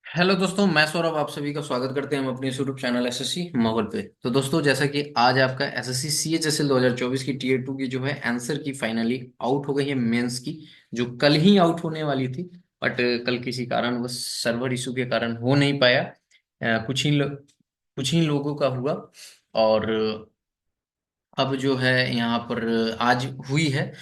Hello दोस्तों, मैं सौरभ आप सभी का स्वागत करते हैं हम अपने यूट्यूब चैनल एसएससी माहौल पे। तो दोस्तों, जैसा कि आज आपका एसएससी सीएचएसएल 2024 की टीयर 2 की जो है आंसर की फाइनली आउट हो गई है मेंस की, जो कल ही आउट होने वाली थी। बट कल किसी कारण बस सर्वर इशू के कारण हो नहीं पाया। कुछ ही लोगों का हुआ। और अब जो है यहाँ पर आज हुई है।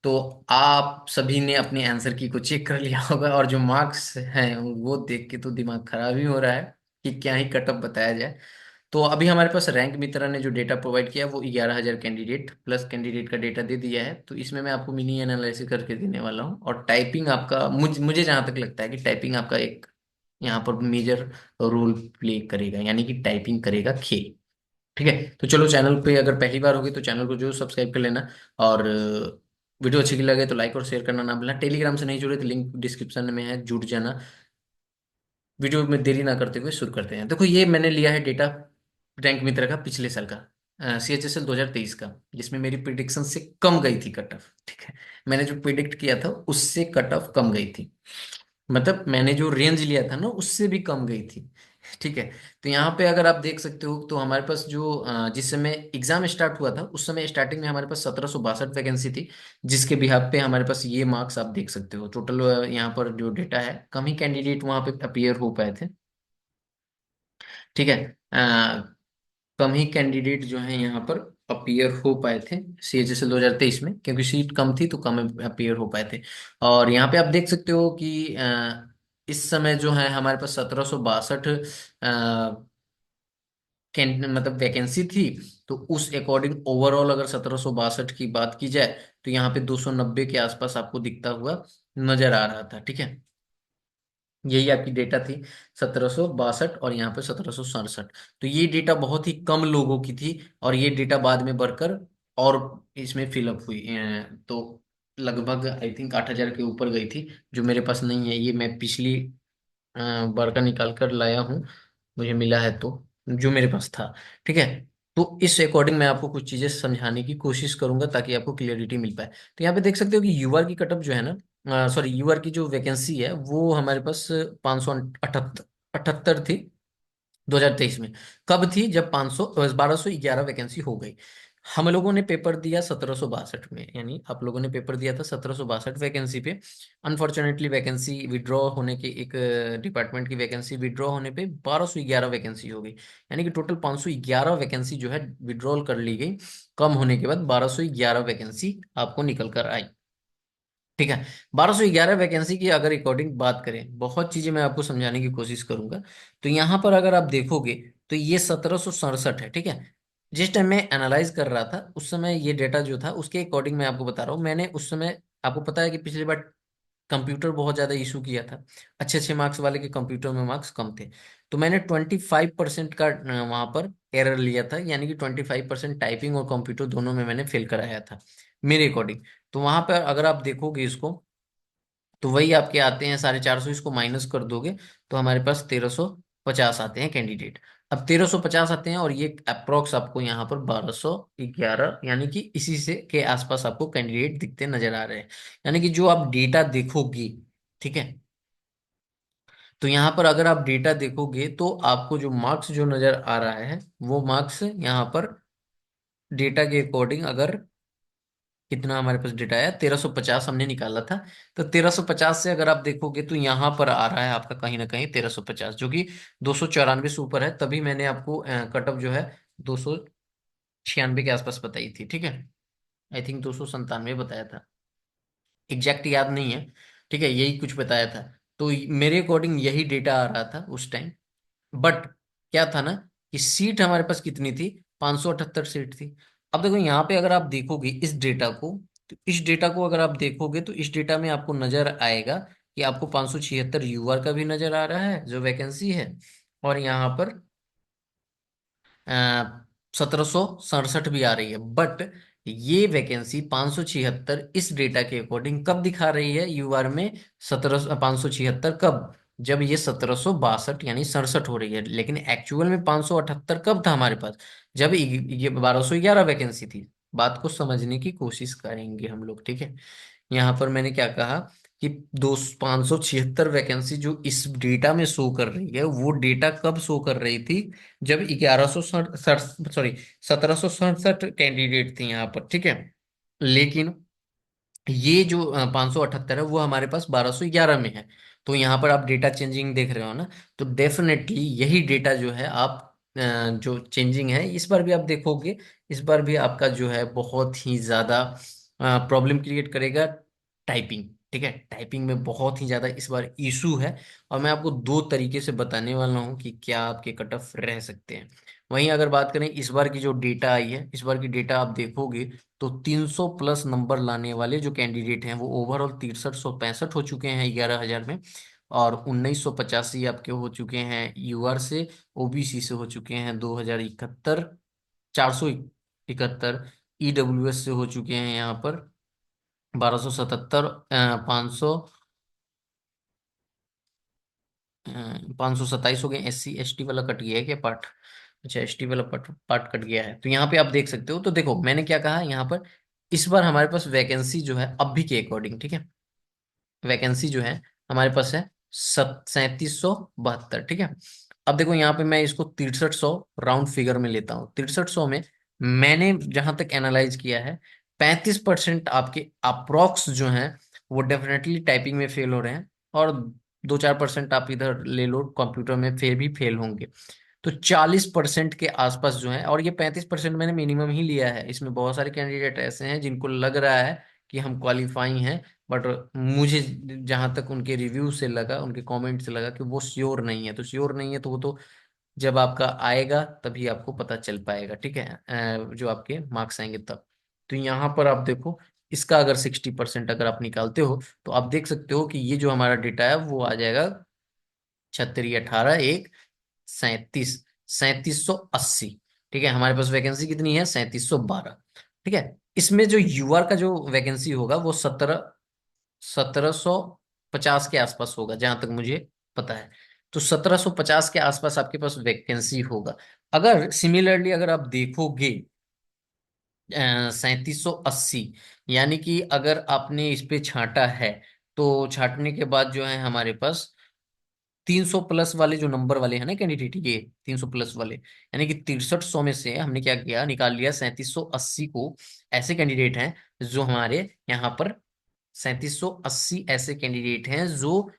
तो आप सभी ने अपने आंसर की को चेक कर लिया होगा, और जो मार्क्स हैं वो देख के तो दिमाग खराब ही हो रहा है कि क्या ही कटअप बताया जाए। तो अभी हमारे पास रैंक मित्रा ने जो डेटा प्रोवाइड किया वो 11,000 कैंडिडेट प्लस कैंडिडेट का डेटा दे दिया है। तो इसमें मैं आपको मिनी एनालिसिस करके देने वाला हूँ, और टाइपिंग आपका मुझे जहाँ तक लगता है कि टाइपिंग आपका एक यहाँ पर मेजर रोल प्ले करेगा, यानी कि टाइपिंग करेगा खेल। ठीक है, तो चलो चैनल पे अगर पहली बार होगी तो चैनल को जरूर सब्सक्राइब कर लेना। और वीडियो अच्छी लगे तो लाइक और शेयर करना ना भूलना। टेलीग्राम से नहीं जुड़े तो लिंक डिस्क्रिप्शन में है, जुड़ जाना। वीडियो में देरी ना करते हुए शुरू करते हैं। देखो, ये मैंने लिया है डेटा रैंक मित्र का पिछले साल का, सीएचएसएल 2023 का, जिसमें मेरी प्रिडिक्शन से कम गई थी कट ऑफ। ठीक है, मैंने जो प्रिडिक्ट किया था उससे कट ऑफ कम गई थी। मतलब मैंने जो रेंज लिया था ना उससे भी कम गई थी। ठीक है, तो यहाँ पे अगर आप देख सकते हो तो हमारे पास जो जिस समय एग्जाम स्टार्ट हुआ था उस समय स्टार्टिंग में हमारे पास 1762 वैकेंसी थी, जिसके बिहाफ पे हमारे पास ये मार्क्स आप देख सकते हो। टोटल यहाँ पर जो डेटा है, कम ही कैंडिडेट वहाँ पे अपीयर हो पाए थे। ठीक है, कम ही कैंडिडेट जो है यहाँ पर अपीयर हो पाए थे सीएचएसएल 2023 में, क्योंकि सीट कम थी तो कम अपीयर हो पाए थे। और यहाँ पे आप देख सकते हो कि इस समय जो है हमारे पास 1762 मतलब वैकेंसी थी। तो उस अकॉर्डिंग ओवरऑल अगर 1762 की बात की जाए तो यहाँ पे 290 के आसपास आपको दिखता हुआ नजर आ रहा था। ठीक है, यही आपकी डेटा थी 1762, और यहाँ पे 1767। तो ये डेटा बहुत ही कम लोगों की थी, और ये डेटा बाद में बढ़कर और इसमें फिलअप हुई। तो लगभग आई थिंक 8,000 के ऊपर गई थी, जो मेरे पास नहीं है। ये मैं पिछली बार का निकाल कर लाया हूँ, मुझे मिला है तो, जो मेरे पास था। ठीक है, तो इस अकॉर्डिंग मैं आपको कुछ चीजें समझाने की कोशिश करूंगा ताकि आपको क्लियरिटी मिल पाए। तो यहाँ पे देख सकते हो कि यूआर की कटअप जो है ना, सॉरी, यूआर की जो वैकेंसी है वो हमारे पास 578 अठहत्तर थी 2023 में। कब थी? जब 1211 वैकेंसी हो गई। हम लोगों ने पेपर दिया 1762 में, यानी आप लोगों ने पेपर दिया था 1762 वैकेंसी पे। अनफॉर्चुनेटली वैकेंसी विड्रॉ होने के, एक डिपार्टमेंट की वैकेंसी विड्रॉ होने पे 1211 वैकेंसी हो गई। यानी कि टोटल 511 वैकेंसी जो है विड्रॉल कर ली गई। कम होने के बाद 1211 वैकेंसी आपको निकल कर आई। ठीक है, 1211 वैकेंसी की अगर अकॉर्डिंग बात करें, बहुत चीजें मैं आपको समझाने की कोशिश करूंगा। तो यहाँ पर अगर आप देखोगे तो ये 1767 है। ठीक है, जिस टाइम मैं एनालाइज कर रहा था उस समय ये डेटा जो था उसके अकॉर्डिंग मैं आपको बता रहा हूँ। मैंने उस समय, आपको पता है कि पिछली बार कंप्यूटर बहुत ज्यादा इशू किया था, अच्छे अच्छे मार्क्स वाले के कंप्यूटर में मार्क्स कम थे। तो मैंने 25% का वहां पर एरर लिया था, यानी कि 25% टाइपिंग और कंप्यूटर दोनों में मैंने फेल कराया था मेरे अकॉर्डिंग। तो वहां पर अगर आप देखोगे इसको, तो वही आपके आते हैं 450, इसको माइनस कर दोगे तो हमारे पास 1350 आते हैं कैंडिडेट। अब 1350 आते हैं, और ये अप्रोक्स आपको यहाँ पर 1211, यानी कि इसी से के आसपास आपको कैंडिडेट दिखते नजर आ रहे हैं। यानी कि जो आप डेटा देखोगे, ठीक है, तो यहाँ पर अगर आप डेटा देखोगे तो आपको जो मार्क्स जो नजर आ रहा है वो मार्क्स यहाँ पर डेटा के अकॉर्डिंग, अगर कितना हमारे पास डेटा आया, 1350 हमने निकाला था। तो 1350 से अगर आप देखोगे तो यहाँ पर आ रहा है आपका कहीं ना कहीं 1350, जो कि 294 से ऊपर है। तभी मैंने आपको कट ऑफ जो है 296 के आसपास बताई थी। ठीक है, आई थिंक 297 बताया था, एग्जैक्ट याद नहीं है। ठीक है, यही कुछ बताया था। तो मेरे अकॉर्डिंग यही डेटा आ रहा था उस टाइम। बट क्या था ना, कि सीट हमारे पास कितनी थी? 578 सीट थी। अब देखो यहाँ पे अगर आप देखोगे इस डेटा को, तो इस डेटा को अगर आप देखोगे तो इस डेटा में आपको नजर आएगा कि आपको 576 यूआर का भी नजर आ रहा है जो वैकेंसी है, और यहाँ पर 1767 भी आ रही है। बट ये वैकेंसी 576 इस डेटा के अकॉर्डिंग कब दिखा रही है यूआर में? 576 कब? जब ये 1762 यानी 67 हो रही है, लेकिन एक्चुअल में 578 कब था हमारे पास? जब ये 1211 वैकेंसी थी। बात को समझने की कोशिश करेंगे हम लोग। ठीक है, यहाँ पर मैंने क्या कहा कि दो 576 वैकेंसी जो इस डेटा में शो कर रही है, वो डेटा कब शो कर रही थी? जब 1167, सॉरी, 1767 कैंडिडेट थे यहाँ पर, ठीक है। लेकिन ये जो 578 है वो हमारे पास 1211 में है। तो यहाँ पर आप डेटा चेंजिंग देख रहे हो ना, तो डेफिनेटली यही डेटा जो है आप जो चेंजिंग है इस बार भी आप देखोगे, इस बार भी आपका जो है बहुत ही ज्यादा प्रॉब्लम क्रिएट करेगा टाइपिंग, ठीक है। टाइपिंग में बहुत ही ज्यादा इस बार इशू है। और मैं आपको दो तरीके से बताने वाला हूँ कि क्या आपके कट ऑफ रह सकते हैं। वहीं अगर बात करें इस बार की जो डेटा आई है, इस बार की डेटा आप देखोगे तो 300 प्लस नंबर लाने वाले जो कैंडिडेट हैं वो ओवरऑल 6365 हो चुके हैं 11,000 में। और 1985 आपके हो चुके हैं यूआर से, ओबीसी से हो चुके हैं 2071, 471 ईडब्ल्यूएस से हो चुके हैं यहाँ पर 1277, 527 हो गए। SC ST वाला कट गया है क्या पार्ट? अच्छा, एसटी वाला पार्ट पार्ट कट गया है, तो यहाँ पे आप देख सकते हो। तो देखो मैंने क्या कहा यहाँ पर, इस बार हमारे पास वैकेंसी जो है अभी के अकॉर्डिंग, ठीक है, वैकेंसी जो है हमारे पास है 3772, ठीक है। अब देखो यहाँ पे मैं इसको 6300 राउंड फिगर में लेता हूँ। 6300 में मैंने जहां तक एनालाइज किया है, 35% आपके अप्रोक्स जो हैं वो डेफिनेटली टाइपिंग में फेल हो रहे हैं। और 2-4% आप इधर ले लो कंप्यूटर में, फिर भी फेल होंगे। तो 40% के आसपास जो है, और ये 35% मैंने मिनिमम ही लिया है। इसमें बहुत सारे कैंडिडेट ऐसे हैं जिनको लग रहा है कि हम क्वालिफाई हैं, बट मुझे जहां तक उनके रिव्यू से लगा, उनके कमेंट से लगा कि वो श्योर नहीं है। तो श्योर नहीं है तो वो तो जब आपका आएगा तभी आपको पता चल पाएगा, ठीक है, जो आपके मार्क्स आएंगे तब। तो यहाँ पर आप देखो, इसका अगर 60% अगर आप निकालते हो तो आप देख सकते हो कि ये जो हमारा डेटा है वो आ जाएगा 36, 18, 1, 37, 3780, ठीक है। हमारे पास वैकेंसी कितनी है? 3712, ठीक है। इसमें जो यूआर का जो वैकेंसी होगा वो 1750 के आसपास होगा जहां तक मुझे पता है। तो 1750 के आसपास आपके पास वैकेंसी होगा। अगर सिमिलरली अगर आप देखोगे 3780, यानी कि अगर आपने इस पे छांटा है, तो छांटने के बाद जो है हमारे पास 300 प्लस वाले जो नंबर वाले हैं ना कैंडिडेट, ये 300 प्लस वाले, यानी कि 6300 में से हमने क्या किया, निकाल लिया 3780 को। ऐसे कैंडिडेट हैं जो हमारे यहाँ पर 3780 ऐसे कैंडिडेट हैं जो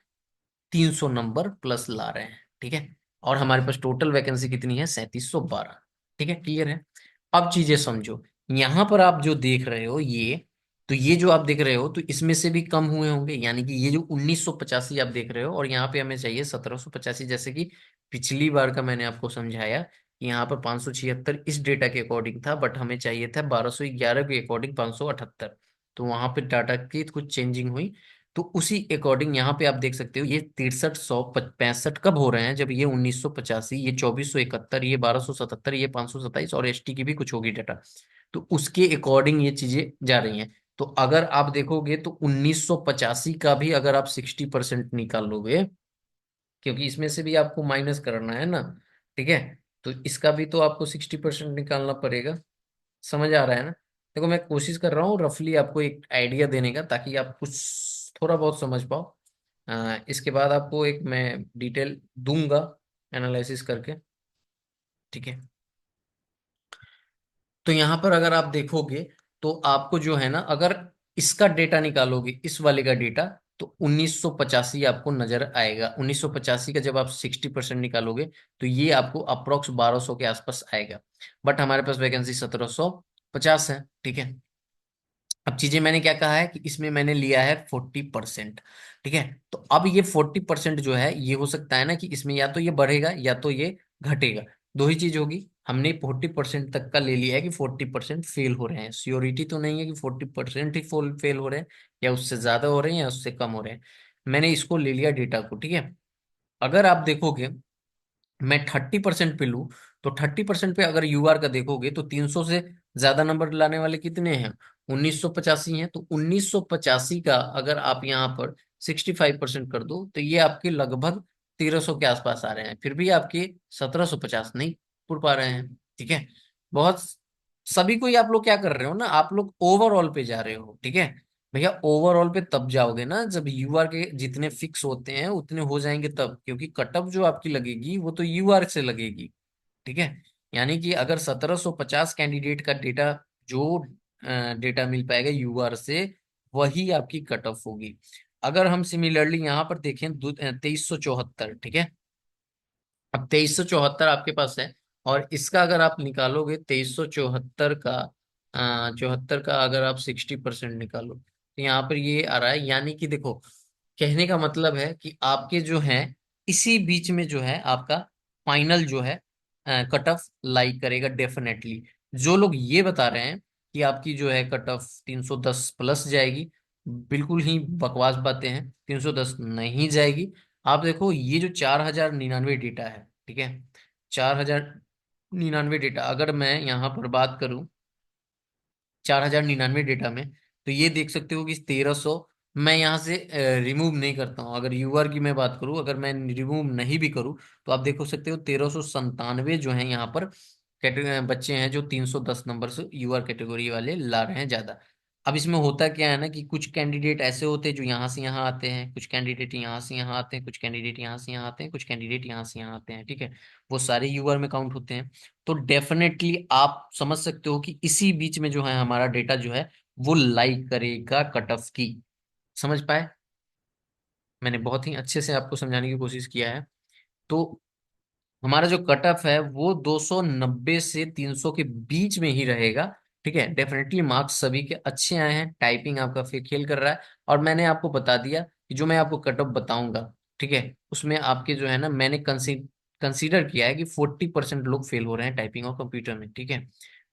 300 नंबर प्लस ला रहे हैं, ठीक है। और हमारे पास टोटल वैकेंसी कितनी है? 3712, ठीक है, क्लियर है। अब चीजें समझो, यहां पर आप जो देख रहे हो ये, तो ये जो आप देख रहे हो तो इसमें से भी कम हुए होंगे, यानी कि ये जो 1985 आप देख रहे हो, और यहाँ पे हमें चाहिए 1785, जैसे कि पिछली बार का मैंने आपको समझाया कि यहाँ पर 576 इस डेटा के अकॉर्डिंग था, बट हमें चाहिए था 1211 के अकॉर्डिंग 578। तो वहां पे डाटा की कुछ चेंजिंग हुई। तो उसी अकॉर्डिंग यहाँ पे आप देख सकते हो ये 6365 कब हो रहे हैं, जब ये 1985, ये 2471, ये 1277, ये 527, और एसटी की भी कुछ होगी डाटा। तो उसके अकॉर्डिंग ये चीजें जा रही हैं। तो अगर आप देखोगे तो 1985 का भी अगर आप 60% निकालोगे, क्योंकि इसमें से भी आपको माइनस करना है ना, ठीक है, तो इसका भी तो आपको 60% निकालना पड़ेगा। समझ आ रहा है ना? देखो मैं कोशिश कर रहा हूँ रफली आपको एक आइडिया देने का, ताकि आप कुछ थोड़ा बहुत समझ पाओ। इसके बाद आपको एक मैं डिटेल दूंगा एनालिसिस करके, ठीक है। तो यहाँ पर अगर आप देखोगे तो आपको जो है ना, अगर इसका डेटा निकालोगे, इस वाले का डेटा, तो 1985 आपको नजर आएगा। 1985 का जब आप 60% निकालोगे तो ये आपको अप्रोक्स 1200 के आसपास आएगा। बट हमारे पास वैकेंसी 1750 है, ठीक है। अब चीजें मैंने क्या कहा है कि इसमें मैंने लिया है 40%, ठीक है। तो अब ये 40% जो है ये हो सकता है ना कि इसमें या तो ये बढ़ेगा या तो ये घटेगा, दो ही चीज होगी। हमने 40% तक का ले लिया है कि 40% फेल हो रहे हैं, श्योरिटी तो नहीं है कि 40% ही फेल हो रहे हैं, या उससे ज्यादा हो रहे हैं या उससे कम हो रहे हैं। मैंने इसको ले लिया डेटा को, ठीक है। अगर आप देखोगे मैं 30% पे लूं, तो 30% पे अगर यूआर का देखोगे तो 300 से ज्यादा नंबर लाने वाले कितने हैं? 1985 हैं। तो 1985 का अगर आप यहाँ पर 65% कर दो तो ये आपके लगभग 1300 के आसपास आ रहे हैं। फिर भी आपके 1750 नहीं पुर पा रहे हैं, ठीक है। बहुत, सभी को ही आप लोग क्या कर रहे हो ना, आप लोग ओवरऑल पे जा रहे हो, ठीक है। भैया ओवरऑल पे तब जाओगे ना जब यूआर के जितने फिक्स होते हैं उतने हो जाएंगे तब, क्योंकि कटअप जो आपकी लगेगी वो तो यूआर से लगेगी। ठीक है। यानी कि अगर 1750 कैंडिडेट का डेटा, जो डेटा मिल पाएगा यूआर से, वही आपकी कट ऑफ होगी। अगर हम सिमिलरली यहाँ पर देखें 2374, ठीक है। अब 2374 आपके पास है, और इसका अगर आप निकालोगे 2374 का, 74 का अगर आप 60% निकालो तो यहाँ पर ये आ रहा है। यानी कि देखो, कहने का मतलब है कि आपके जो है इसी बीच में जो है आपका फाइनल जो है कट ऑफ लाई करेगा डेफिनेटली। जो लोग ये बता रहे हैं कि आपकी जो है कट ऑफ 310 प्लस जाएगी, बिल्कुल ही बकवास बातें हैं। 310 नहीं जाएगी। आप देखो ये जो 4099 डेटा है, ठीक है, 4099 डेटा अगर मैं यहाँ पर बात करूं 4099 डेटा में, तो ये देख सकते हो कि 1300 मैं यहाँ से रिमूव नहीं करता हूँ। अगर यूआर की मैं बात करूँ, अगर मैं रिमूव नहीं भी करूँ, तो आप देखो सकते हो 1397 जो है यहाँ पर बच्चे हैं जो 310 नंबर से यूआर कैटेगरी वाले ला रहे हैं ज्यादा। अब इसमें होता क्या है ना कि कुछ कैंडिडेट ऐसे होते हैं जो यहाँ से यहाँ आते हैं, कुछ कैंडिडेट यहाँ से यहाँ आते हैं, कुछ कैंडिडेट यहाँ से यहाँ आते हैं, कुछ कैंडिडेट यहाँ से यहाँ आते हैं, ठीक है। वो सारे यूआर में काउंट होते हैं। तो डेफिनेटली आप समझ सकते हो कि इसी बीच में जो है हमारा डेटा जो है वो लाइक करेगा कट ऑफ की। समझ पाए? मैंने बहुत ही अच्छे से आपको समझाने की कोशिश किया है। तो हमारा जो कट ऑफ है वो 290 से 300 के बीच में ही रहेगा। ठीक है। डेफिनेटली मार्क्स सभी के अच्छे आए हैं, टाइपिंग आपका फिर खेल कर रहा है। और मैंने आपको बता दिया कि जो मैं आपको कट ऑफ बताऊंगा, ठीक है, उसमें आपके जो है ना, मैंने कंसीडर किया है कि 40% लोग फेल हो रहे हैं टाइपिंग और कंप्यूटर में, ठीक है।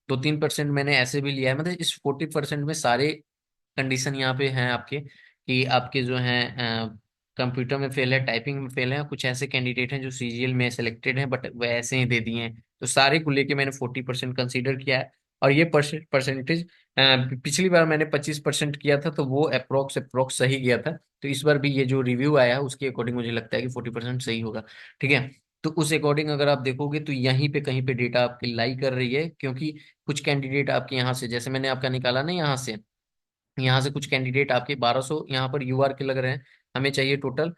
2-3% मैंने ऐसे भी लिया है, मतलब इस 40% में सारे कंडीशन यहाँ पे हैं आपके, कि आपके जो हैं कंप्यूटर में फेल है, टाइपिंग में फेल है, कुछ ऐसे कैंडिडेट हैं जो सीजीएल में सिलेक्टेड हैं बट वह ऐसे ही दे दिए हैं। तो सारे को लेके मैंने 40% कंसीडर किया है। और ये परसेंटेज पिछली बार मैंने 25% किया था, तो वो अप्रोक्स अप्रोक्स सही गया था। तो इस बार भी ये जो रिव्यू आया है उसके अकॉर्डिंग मुझे लगता है कि 40% सही होगा। ठीक है। तो उस अकॉर्डिंग अगर आप देखोगे तो यहीं पे कहीं पे डेटा आपकी लाई कर रही है, क्योंकि कुछ कैंडिडेट आपके यहाँ से, जैसे मैंने आपका निकाला ना यहाँ से कुछ कैंडिडेट आपके 1200 यहाँ पर यूआर के लग रहे हैं। हमें चाहिए टोटल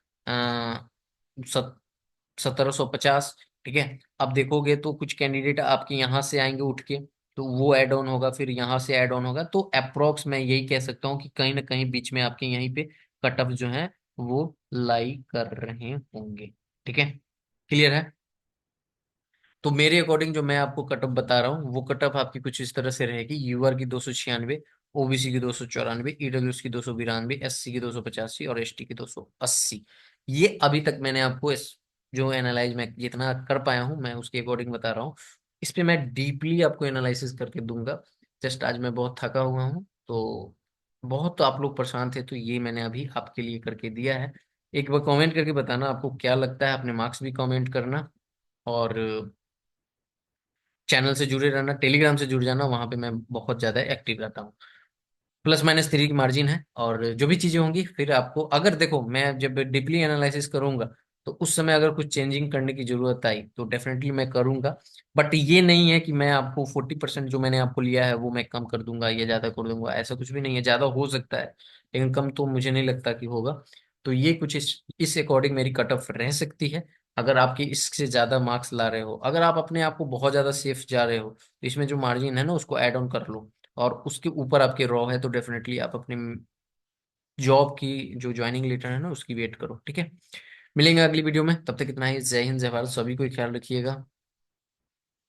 1750। ठीक है। अब देखोगे तो कुछ कैंडिडेट आपके यहाँ से आएंगे उठ के, तो वो ऐड ऑन होगा, फिर यहाँ से ऐड ऑन होगा। तो अप्रोक्स मैं यही कह सकता हूँ कि कहीं ना कहीं बीच में आपके यहीं पे कट ऑफ जो है वो लाई कर रहे होंगे। ठीक है। क्लियर है? तो मेरे अकॉर्डिंग जो मैं आपको कटअप बता रहा हूँ वो कटअप आपकी कुछ इस तरह से रहेगी। यूआर की 296, ओबीसी की 294, ईडब्ल्यूएस की 292, एससी की 285 और एसटी की 280। ये अभी तक मैंने आपको इस जो एनालाइज मैं जितना कर पाया हूँ मैं उसके अकॉर्डिंग बता रहा हूँ। इस पे मैं डीपली आपको एनालिसिस करके दूंगा। जस्ट आज मैं बहुत थका हुआ हूँ, तो बहुत तो आप लोग परेशान थे, तो ये मैंने अभी आपके लिए करके दिया है। एक बार कमेंट करके बताना आपको क्या लगता है, अपने मार्क्स भी कमेंट करना। और चैनल से जुड़े रहना, टेलीग्राम से जुड़ जाना, वहां पे मैं बहुत ज्यादा एक्टिव रहता हूँ। +-3 की मार्जिन है, और जो भी चीजें होंगी फिर आपको, अगर देखो मैं जब डीपली एनालिसिस करूंगा तो उस समय अगर कुछ चेंजिंग करने की जरूरत आई तो डेफिनेटली मैं करूंगा। बट ये नहीं है कि मैं आपको 40% जो मैंने आपको लिया है वो मैं कम कर दूंगा या ज्यादा कर दूंगा, ऐसा कुछ भी नहीं है। ज्यादा हो सकता है लेकिन कम तो मुझे नहीं लगता कि होगा। तो ये कुछ इस अकॉर्डिंग मेरी कट ऑफ रह सकती है। अगर आपकी इससे ज्यादा मार्क्स ला रहे हो, अगर आप अपने आप को बहुत ज्यादा सेफ जा रहे हो, तो इसमें जो मार्जिन है ना उसको ऐड ऑन कर लो। और उसके ऊपर आपके रॉ है तो डेफिनेटली आप अपने जॉब की जो ज्वाइनिंग लेटर है ना उसकी वेट करो। ठीक है। मिलेंगे अगली वीडियो में, तब तक इतना ही। जय हिंद, जय भारत, सभी को ख्याल रखिएगा।